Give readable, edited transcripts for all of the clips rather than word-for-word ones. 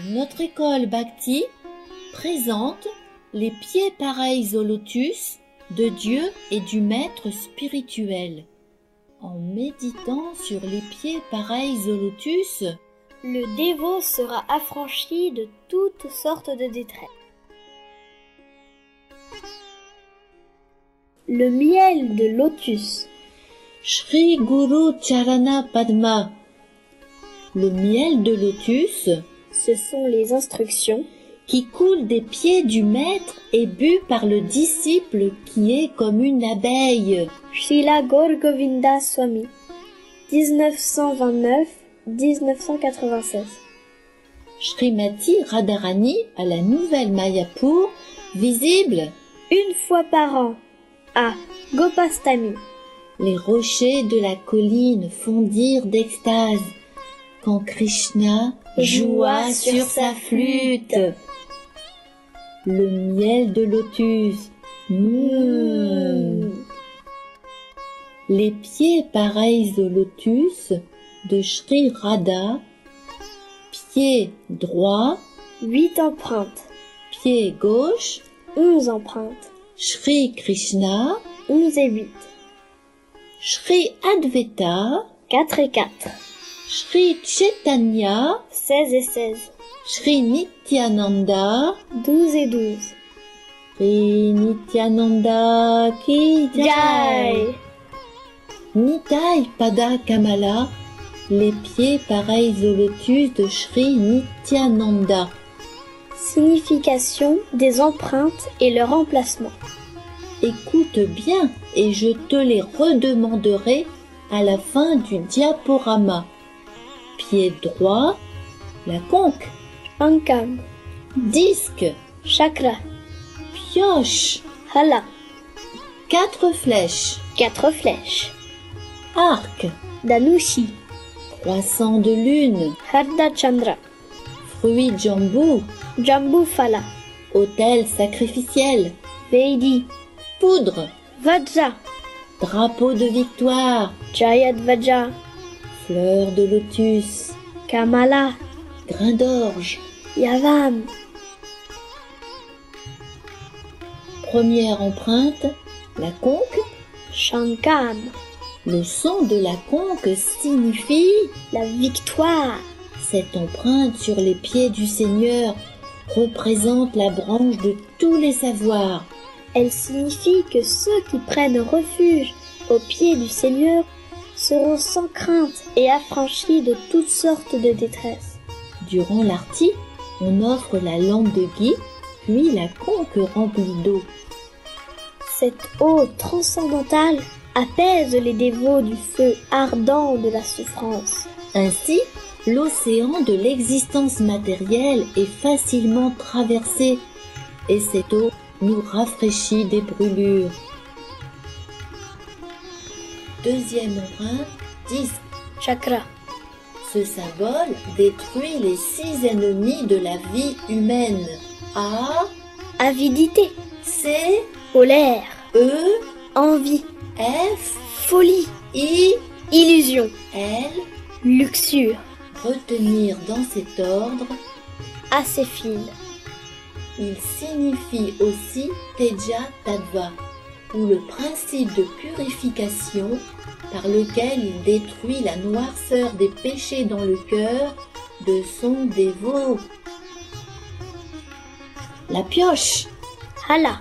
Notre école Bhakti présente les pieds pareils au lotus de Dieu et du maître spirituel. En méditant sur les pieds pareils au lotus, le dévot sera affranchi de toutes sortes de détresse. Le miel de lotus. Shri Guru Charana Padma. Le miel de lotus, ce sont les instructions qui coulent des pieds du maître et bu par le disciple qui est comme une abeille. Srila Gaur Govinda Swami, 1929-1996. Srimati Radharani à la Nouvelle Mayapur, visible une fois par an à Gopastami. Les rochers de la colline fondirent d'extase quand Krishna joua sur sa flûte. Le miel de lotus. Les pieds pareils au lotus de Shri Radha. Pied droit, 8 empreintes. Pied gauche, 11 empreintes. Shri Krishna, 11 et 8. Shri Advaita, 4 et 4. Shri Chaitanya, 16 et 16. Shri Nityananda, 12 et 12. Shri Nityananda ki jai. Nitai Pada Kamala, les pieds pareils au lotus de Shri Nityananda. Signification des empreintes et leur emplacement. Écoute bien et je te les redemanderai à la fin du diaporama. Pied droit, la conque. Ankam. Disque. Chakra. Pioche. Hala. 4 flèches. 4 flèches. Arc. Danushi. Croissant de lune. Harda Chandra. Fruit jambu. Jambu Phala. Autel sacrificiel. Veidi. Poudre. Vajra. Drapeau de victoire. Jayadvaja. Fleur de lotus. Kamala. Grain d'orge. Yavam. Première empreinte, la conque. Shankam. Le son de la conque signifie la victoire. Cette empreinte sur les pieds du Seigneur représente la branche de tous les savoirs. Elle signifie que ceux qui prennent refuge aux pieds du Seigneur seront sans crainte et affranchis de toutes sortes de détresse. Durant l'arti, on offre la lampe de ghee, puis la conque remplie d'eau. Cette eau transcendantale apaise les dévots du feu ardent de la souffrance. Ainsi, l'océan de l'existence matérielle est facilement traversé et cette eau nous rafraîchit des brûlures. Deuxième empreinte, disque. Chakra. Ce symbole détruit les 6 ennemis de la vie humaine. A. Avidité. C. Colère. E. Envie. F. Folie. I. Illusion. L. Luxure. Retenir dans cet ordre. Acéphile. Il signifie aussi Teja Tattva, ou le principe de purification par lequel il détruit la noirceur des péchés dans le cœur de son dévot. La pioche. Hala.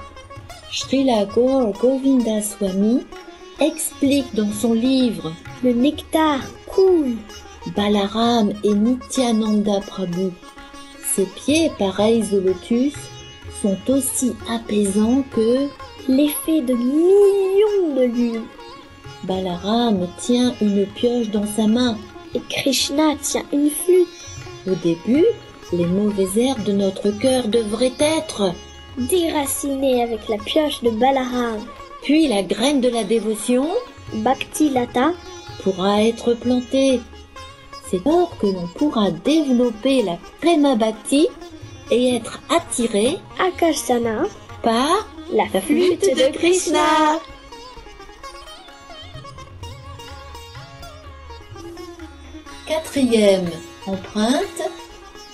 Srila Gaur Govinda Swami explique dans son livre Le nectar coule. Balaram et Nityananda Prabhu. Ses pieds pareils au lotus sont aussi apaisants que l'effet de millions de lunes. Balaram tient une pioche dans sa main et Krishna tient une flûte. Au début, les mauvaises herbes de notre cœur devraient être déracinées avec la pioche de Balaram. Puis la graine de la dévotion, Bhakti Lata, pourra être plantée. C'est alors que l'on pourra développer la Prema Bhakti et être attiré Akashana par la flûte de Krishna. Quatrième empreinte,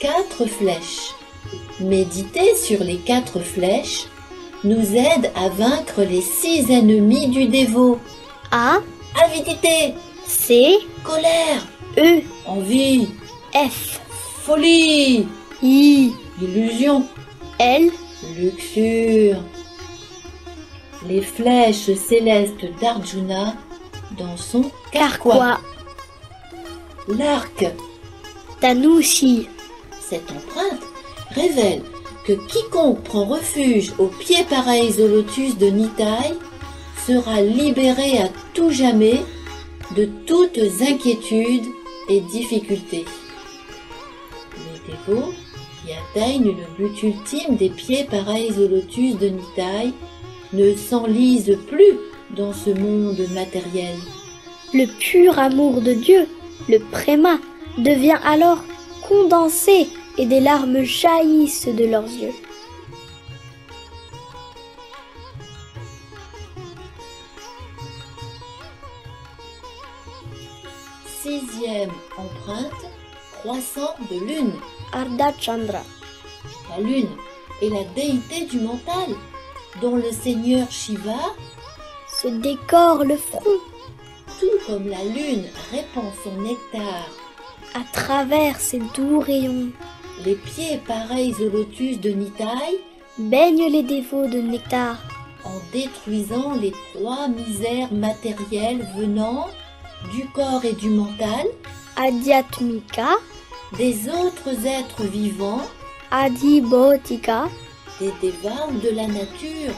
4 flèches. Méditer sur les 4 flèches nous aide à vaincre les 6 ennemis du dévot. A, Avidité, C, colère, E, envie, F, folie, I, illusion, L, luxure. Les flèches célestes d'Arjuna dans son carquois. Carquois, L'arc. Tanushi, Cette empreinte révèle que quiconque prend refuge aux pieds pareils au lotus de Nitai sera libéré à tout jamais de toutes inquiétudes et difficultés. Les dévots qui atteignent le but ultime des pieds pareils au lotus de Nitai ne s'enlisent plus dans ce monde matériel. le pur amour de Dieu, le préma, devient alors condensé et des larmes jaillissent de leurs yeux. Sixième empreinte, croissant de lune. Ardhachandra, La lune est la déité du mental, dont le seigneur Shiva, se décore le front tout comme la lune répand son nectar, à travers ses doux rayons, les pieds pareils au lotus de Nitai, baignent les dévots de nectar, en détruisant les 3 misères matérielles venant du corps et du mental, Adhyatmika, des autres êtres vivants, Adhibhotika, des dévas ou de la nature.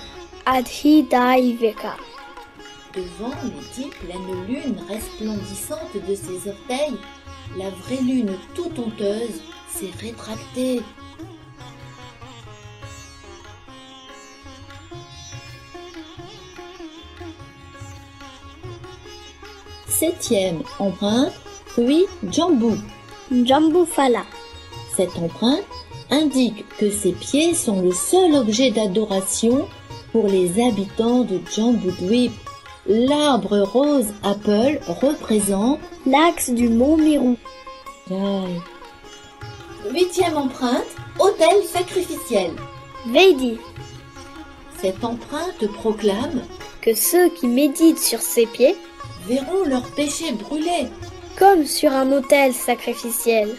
Adhidaivika. Devant les 10 pleines lunes resplendissantes de ses orteils, la vraie lune toute honteuse s'est rétractée. Septième empreinte, fruit Jambu. Jambufala, Cette empreinte indique que ses pieds sont le seul objet d'adoration pour les habitants de Jambudvip. L'arbre rose apple représente l'axe du mont Meru. Jai. Huitième empreinte, autel sacrificiel. Veidi, Cette empreinte proclame que ceux qui méditent sur ses pieds, verront leurs péchés brûlés. comme sur un autel sacrificiel,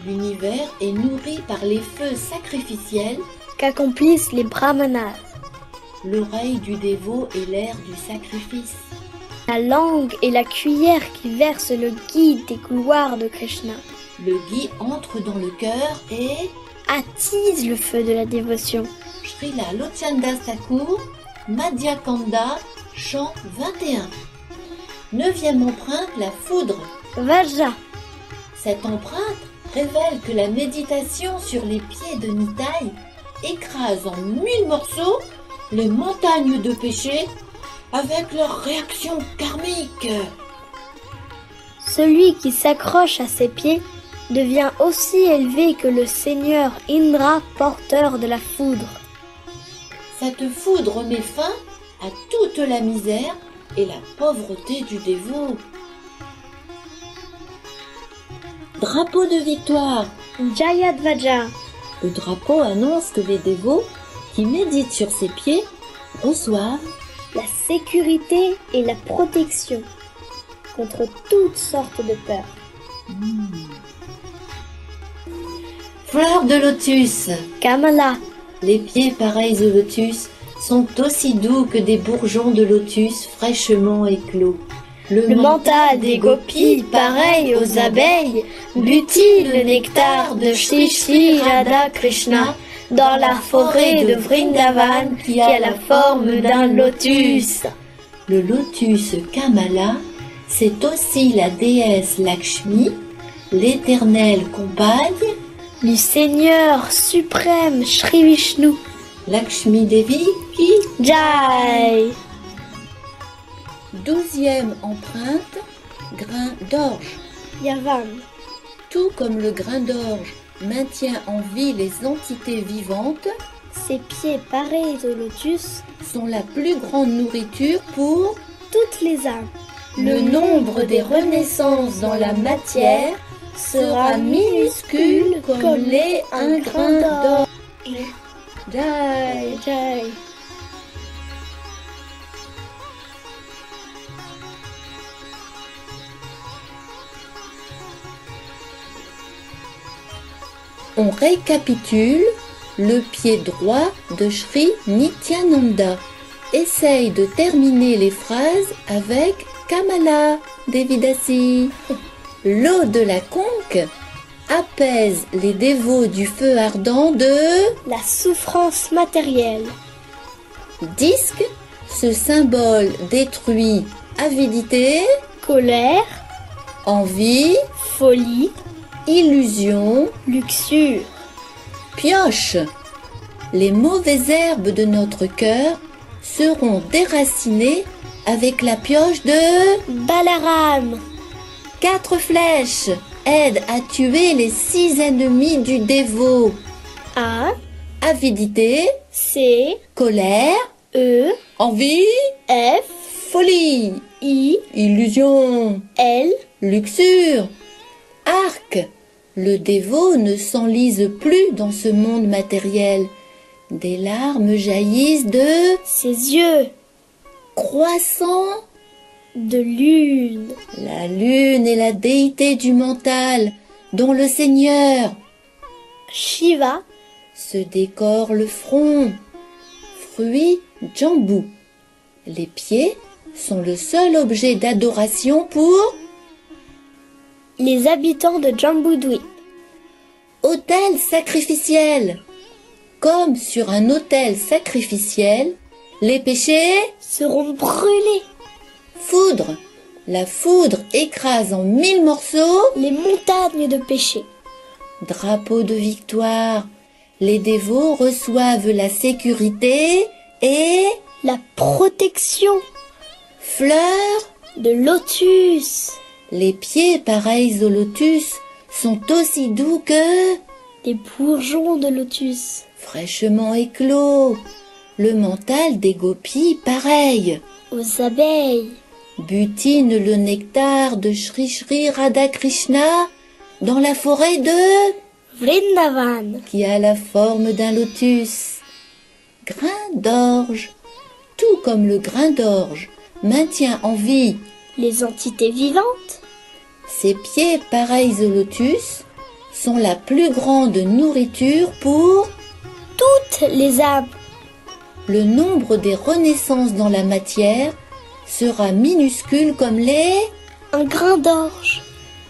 L'univers est nourri par les feux sacrificiels. qu'accomplissent les brahmanas. L'oreille du dévot est l'air du sacrifice. La langue est la cuillère qui verse le ghee des couloirs de Krishna, Le ghee entre dans le cœur et attise le feu de la dévotion. Srila Lochandas Thakur, Madhya Kanda, chant 21. Neuvième empreinte, la foudre. Vajra, Cette empreinte révèle que la méditation sur les pieds de Nitai écrase en 1000 morceaux les montagnes de péché avec leur réaction karmique. celui qui s'accroche à ses pieds devient aussi élevé que le seigneur Indra, porteur de la foudre. Cette foudre met fin à toute la misère et la pauvreté du dévot. Drapeau de victoire. Jayadvaja, Le drapeau annonce que les dévots qui méditent sur ses pieds reçoivent la sécurité et la protection contre toutes sortes de peurs. fleurs de lotus. Kamala, Les pieds pareils au lotus sont aussi doux que des bourgeons de lotus fraîchement éclos. le mental des gopis, pareil aux abeilles, butille le nectar de Shri Shri Radha Krishna dans la forêt de Vrindavan qui a la forme d'un lotus. Le lotus Kamala, c'est aussi la déesse Lakshmi, l'éternelle compagne, Du Seigneur suprême Shri Vishnu. Lakshmi Devi qui. Jai. 12e empreinte, grain d'orge. Yavam. Tout comme le grain d'orge maintient en vie les entités vivantes, Ses pieds pareils au lotus, sont la plus grande nourriture pour toutes les âmes. le nombre des renaissances dans la matière sera minuscule comme l'est un grain d'or. Jai. Jai. On récapitule le pied droit de Sri Nityananda. Essaye de terminer les phrases avec Kamala Devidasi. L'eau de la conque apaise les dévots du feu ardent de La souffrance matérielle. disque. Ce symbole détruit avidité, Colère. envie, Folie. illusion, Luxure. pioche. Les mauvaises herbes de notre cœur seront déracinées avec la pioche de Balaram. 4 flèches. Aide à tuer les 6 ennemis du dévot. A. Avidité, C. colère, E. envie, F. folie, I. illusion, L. luxure. Arc. Le dévot ne s'enlise plus dans ce monde matériel. Des larmes jaillissent de Ses yeux. croissant. De lune. La lune est la déité du mental, dont le Seigneur Shiva. se décore le front. Fruit jambu. Les pieds sont le seul objet d'adoration pour Les habitants de Jambudwip. autel sacrificiel. Comme sur un autel sacrificiel, les péchés Seront brûlés. foudre. La foudre écrase en 1000 morceaux. Les montagnes de péché. Drapeau de victoire. Les dévots reçoivent la sécurité et La protection. fleurs. De lotus. Les pieds pareils au lotus sont aussi doux que Des bourgeons de lotus. fraîchement éclos. Le mental des gopis pareil. Aux abeilles. Butine le nectar de Shri Shri Radha Krishna dans la forêt de Vrindavan. qui a la forme d'un lotus. Grain d'orge. Tout comme le grain d'orge maintient en vie Les entités vivantes. ses pieds pareils au lotus sont la plus grande nourriture pour Toutes les âmes. le nombre des renaissances dans la matière sera minuscule comme les Un grain d'orge.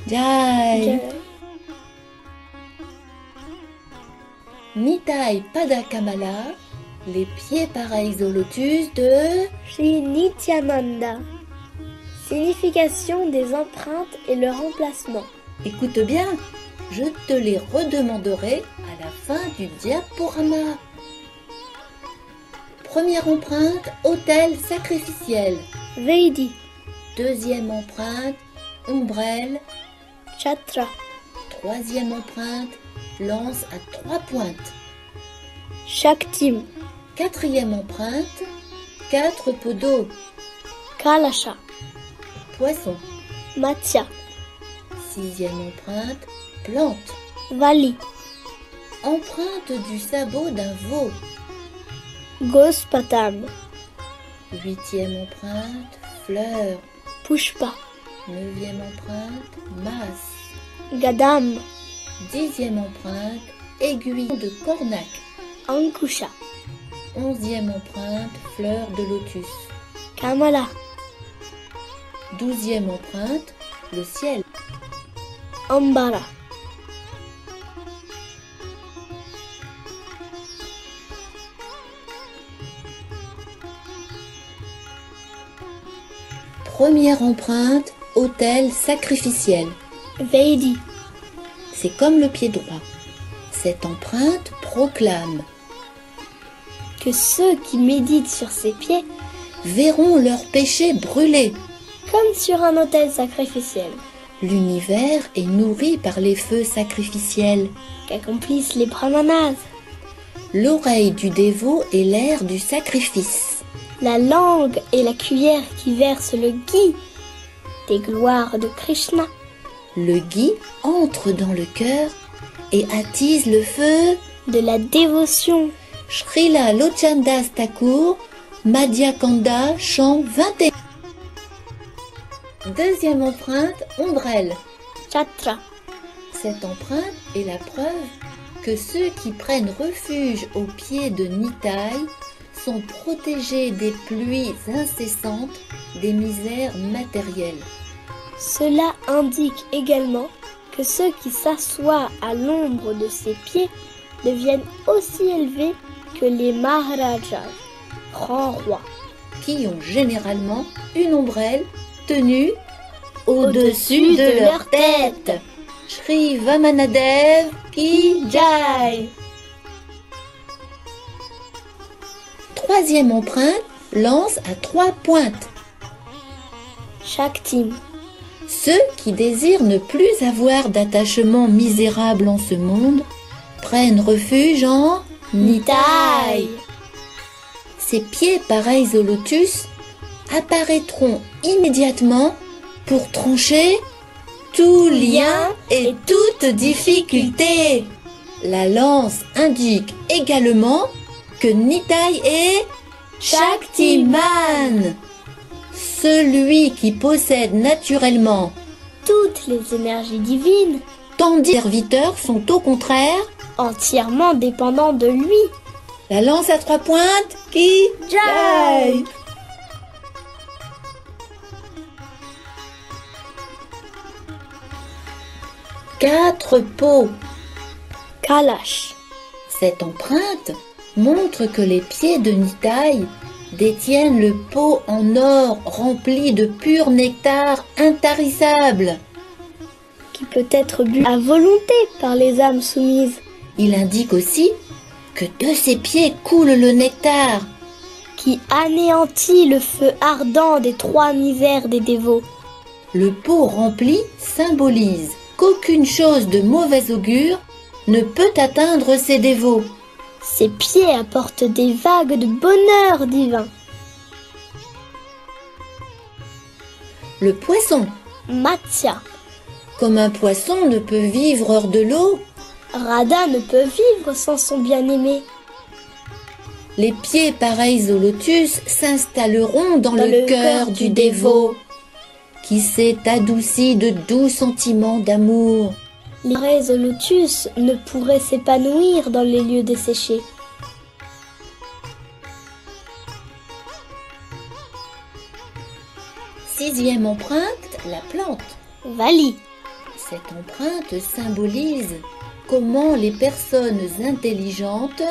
Jai. Nitai Pada Kamala, les pieds pareils au lotus de Sri Nityananda. Signification des empreintes et leur remplacement. Écoute bien, je te les redemanderai à la fin du diaporama. Première empreinte, autel sacrificiel. Veidi. Deuxième empreinte, ombrelle. Chatra. Troisième empreinte, lance à 3 pointes. Shaktim. Quatrième empreinte, 4 pots d'eau. Kalasha. Poisson. Matsya. Sixième empreinte, plante. Vali. Empreinte du sabot d'un veau. Gospatam. Huitième empreinte, fleur. Pushpa. Neuvième empreinte, masse. Gadam. 10e empreinte, aiguille de cornac. Ankusha. 11e empreinte, fleur de lotus. Kamala. 12e empreinte, le ciel. Ambara. Première empreinte, autel sacrificiel. Veidi. C'est comme le pied droit. Cette empreinte proclame Que ceux qui méditent sur ses pieds, verront leurs péchés brûlés. comme sur un autel sacrificiel, L'univers est nourri par les feux sacrificiels. qu'accomplissent les brahmanas. L'oreille du dévot est l'air du sacrifice. La langue et la cuillère qui versent le ghee des gloires de Krishna. Le ghee entre dans le cœur et attise le feu de la dévotion. Srila Lochandas Thakur, Madhya Kanda, chant 21. Deuxième empreinte, ombrelle. Chatra. Cette empreinte est la preuve que ceux qui prennent refuge au pied de Nitai sont protégés des pluies incessantes, des misères matérielles. Cela indique également que ceux qui s'assoient à l'ombre de ses pieds deviennent aussi élevés que les Maharajas, grands rois, qui ont généralement une ombrelle tenue au-dessus de leur tête. Shri Vamanadev Ki Jai. Troisième empreinte, lance à 3 pointes. Shaktim. Ceux qui désirent ne plus avoir d'attachement misérable en ce monde prennent refuge en Nitai. Ces pieds pareils au lotus apparaîtront immédiatement pour trancher tout lien et toute difficulté. La lance indique également que Nitai est Shaktiman, celui qui possède naturellement toutes les énergies divines, tandis que les serviteurs sont au contraire entièrement dépendants de lui. La lance à 3 pointes, Ki Jai. Quatre pots. Kalash. Cette empreinte montre que les pieds de Nitai détiennent le pot en or rempli de pur nectar intarissable, qui peut être bu à volonté par les âmes soumises. Il indique aussi que de ses pieds coule le nectar, qui anéantit le feu ardent des 3 misères des dévots. Le pot rempli symbolise qu'aucune chose de mauvais augure ne peut atteindre ses dévots. Ses pieds apportent des vagues de bonheur divin. Le poisson. Matsya. Comme un poisson ne peut vivre hors de l'eau, Radha ne peut vivre sans son bien-aimé. Les pieds pareils au lotus s'installeront dans le cœur du dévot, qui s'est adouci de doux sentiments d'amour. Les fraises au lotus ne pourraient s'épanouir dans les lieux desséchés. Sixième empreinte, la plante. Vali. Cette empreinte symbolise comment les personnes intelligentes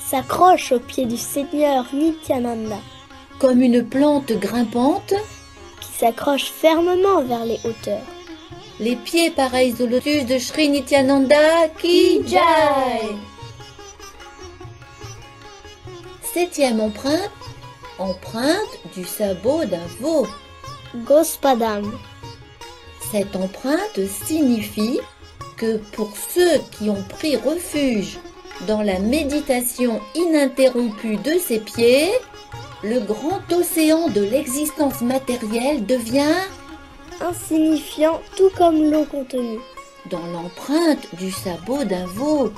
s'accrochent aux pieds du Seigneur Nityananda, comme une plante grimpante qui s'accroche fermement vers les hauteurs. Les pieds pareils au lotus de Shri Nityananda Ki Jai. Septième empreinte, empreinte du sabot d'un veau. Gospodam. Cette empreinte signifie que pour ceux qui ont pris refuge dans la méditation ininterrompue de ses pieds, le grand océan de l'existence matérielle devient insignifiant, tout comme l'eau contenue dans l'empreinte du sabot d'un veau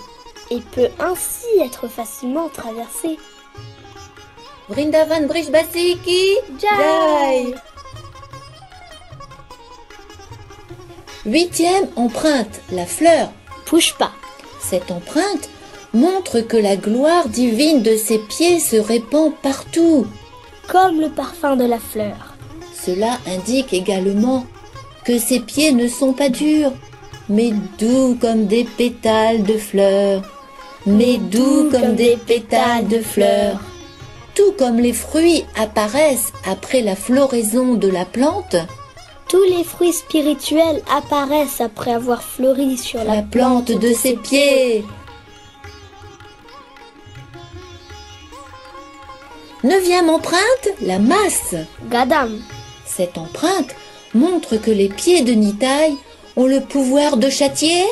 et peut ainsi être facilement traversé. Vrindavan Brijbasi Ki Jai. Huitième empreinte, la fleur. Pushpa. Cette empreinte montre que la gloire divine de ses pieds se répand partout, comme le parfum de la fleur. Cela indique également que ses pieds ne sont pas durs, mais doux comme des pétales de fleurs. Mais doux comme des pétales de fleurs. Tout comme les fruits apparaissent après la floraison de la plante, tous les fruits spirituels apparaissent après avoir fleuri sur la plante de ses pieds. Neuvième empreinte, la masse. Gadam. Cette empreinte montre que les pieds de Nitai ont le pouvoir de châtier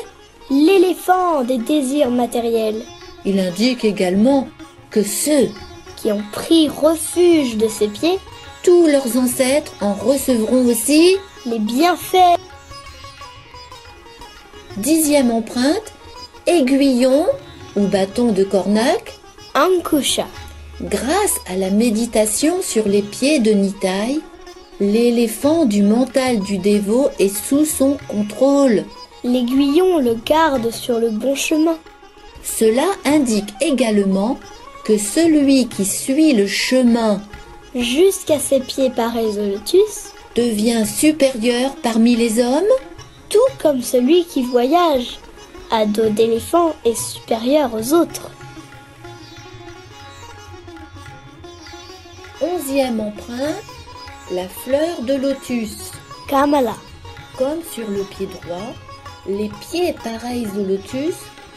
l'éléphant des désirs matériels. Il indique également que ceux qui ont pris refuge de ses pieds, tous leurs ancêtres en recevront aussi les bienfaits. Dixième empreinte, Aiguillon ou bâton de Cornac, Ankusha. grâce à la méditation sur les pieds de Nitai, l'éléphant du mental du dévot est sous son contrôle. L'aiguillon le garde sur le bon chemin. Cela indique également que celui qui suit le chemin Jusqu'à ses pieds pareils au lotus, devient supérieur parmi les hommes. tout comme celui qui voyage à dos d'éléphant est supérieur aux autres. 11e empreinte, la fleur de lotus. Kamala. Comme sur le pied droit, les pieds pareils au lotus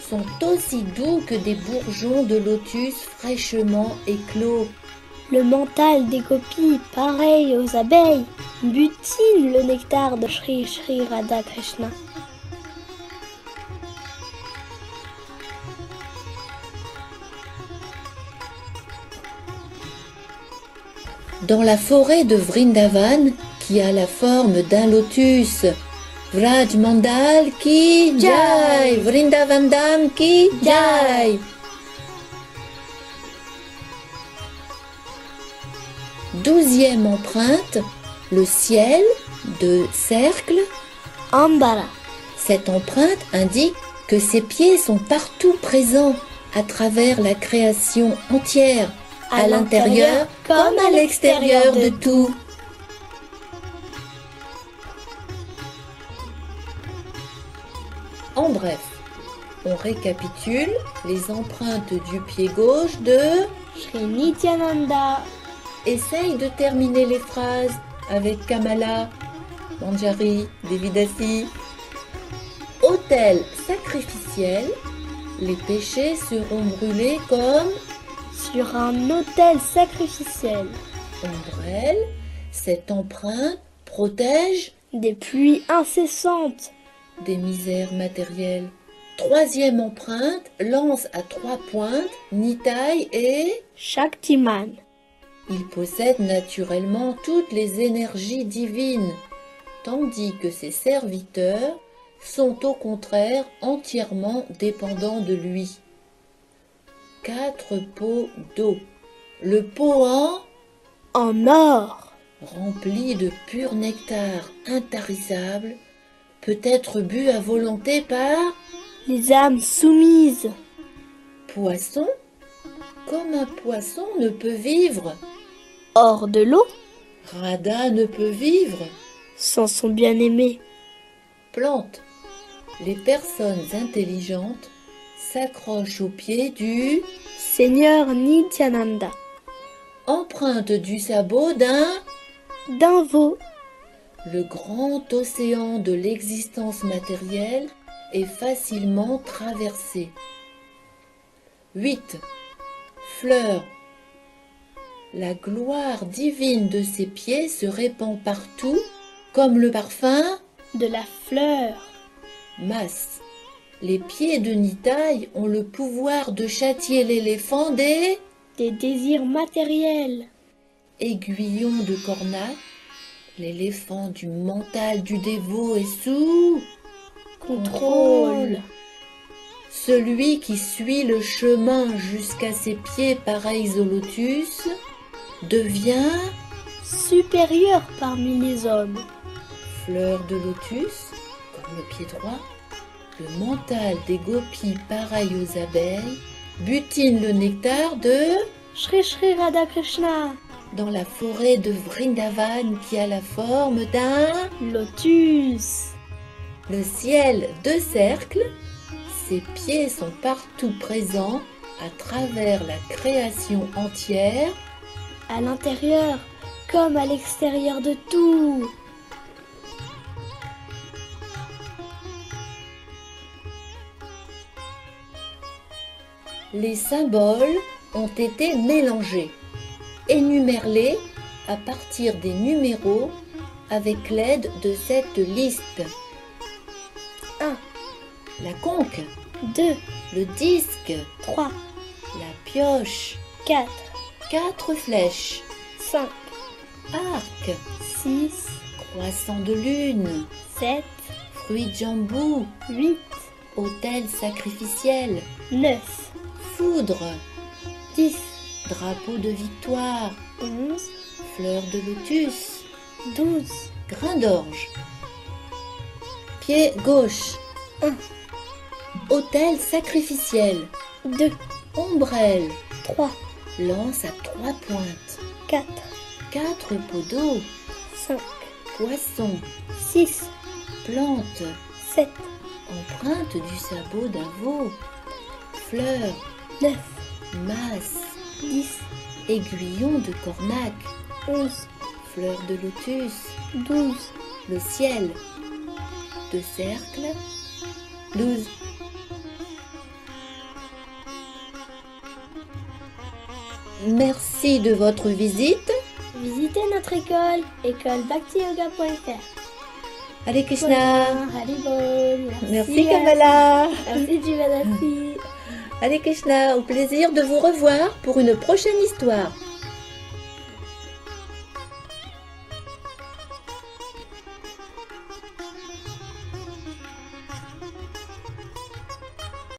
sont aussi doux que des bourgeons de lotus fraîchement éclos. Le mental des gopis, pareil aux abeilles, butine le nectar de Shri Shri Radha Krishna. Dans la forêt de Vrindavan, qui a la forme d'un lotus, Vraj Mandal ki jai, Vrindavan Dham ki jai. 12e empreinte, le ciel de cercle. Ambara. Cette empreinte indique que ses pieds sont partout présents à travers la création entière, à l'intérieur comme à l'extérieur de tout. En bref, on récapitule les empreintes du pied gauche de... Shri Nityananda. Essaye de terminer les phrases avec Kamala, Manjari, Devidasi. Autel sacrificiel, les péchés seront brûlés comme Sur un autel sacrificiel. ombrelle. Cette empreinte protège Des pluies incessantes. des misères matérielles. 3e empreinte, lance à 3 pointes, Nitai et... Shaktiman. Il possède naturellement toutes les énergies divines, tandis que ses serviteurs sont au contraire entièrement dépendants de lui. 4 pots d'eau. Le pot En or. rempli de pur nectar intarissable, peut être bu à volonté par Les âmes soumises. poisson. Comme un poisson ne peut vivre, Hors de l'eau. Radha ne peut vivre. Sans son bien-aimé. Plante. Les personnes intelligentes s'accrochent aux pieds du Seigneur Nityananda. empreinte du sabot D'un veau. le grand océan de l'existence matérielle est facilement traversé. 8. Fleur. La gloire divine de ses pieds se répand partout comme le parfum. De la fleur. Masse. Les pieds de Nitai ont le pouvoir de châtier l'éléphant des Des désirs matériels. aiguillons de Cornac. L'éléphant du mental du dévot est sous Contrôle. Celui qui suit le chemin jusqu'à ses pieds pareils au lotus devient Supérieur parmi les hommes. fleur de lotus, comme le pied droit. Le mental des gopis pareil aux abeilles butine le nectar de Shri Shri Radha Krishna. dans la forêt de Vrindavan qui a la forme d'un Lotus. le ciel de cercle. Ses pieds sont partout présents à travers la création entière. À l'intérieur comme à l'extérieur de tout. Les symboles ont été mélangés. Énumère-les à partir des numéros avec l'aide de cette liste. 1. La conque, 2, le disque, 3, la pioche, 4, 4 flèches, 5, arc, 6, croissant de lune, 7, fruit de jambou, 8, Autel sacrificiel. 9, Foudre. 10, Drapeau de victoire. 11, Fleur de lotus. 12, Grain d'orge. Pied gauche. 1, Autel sacrificiel. 2, Ombrelle. 3, Lance à 3 pointes. 4, 4 pots d'eau. 5, Poisson. 6, Plante. 7, Empreinte du sabot d'un veau. Fleur. 9, Masse. 10, Aiguillon de cornac. 11, Fleur de lotus. 12, Le ciel. 2 cercles. 12. Merci de votre visite. Visitez notre école, écolebhaktiyoga.fr. Hare Krishna. Haribol. Merci Kamala. Merci Jivanati. Hare Krishna. Au plaisir de vous revoir pour une prochaine histoire.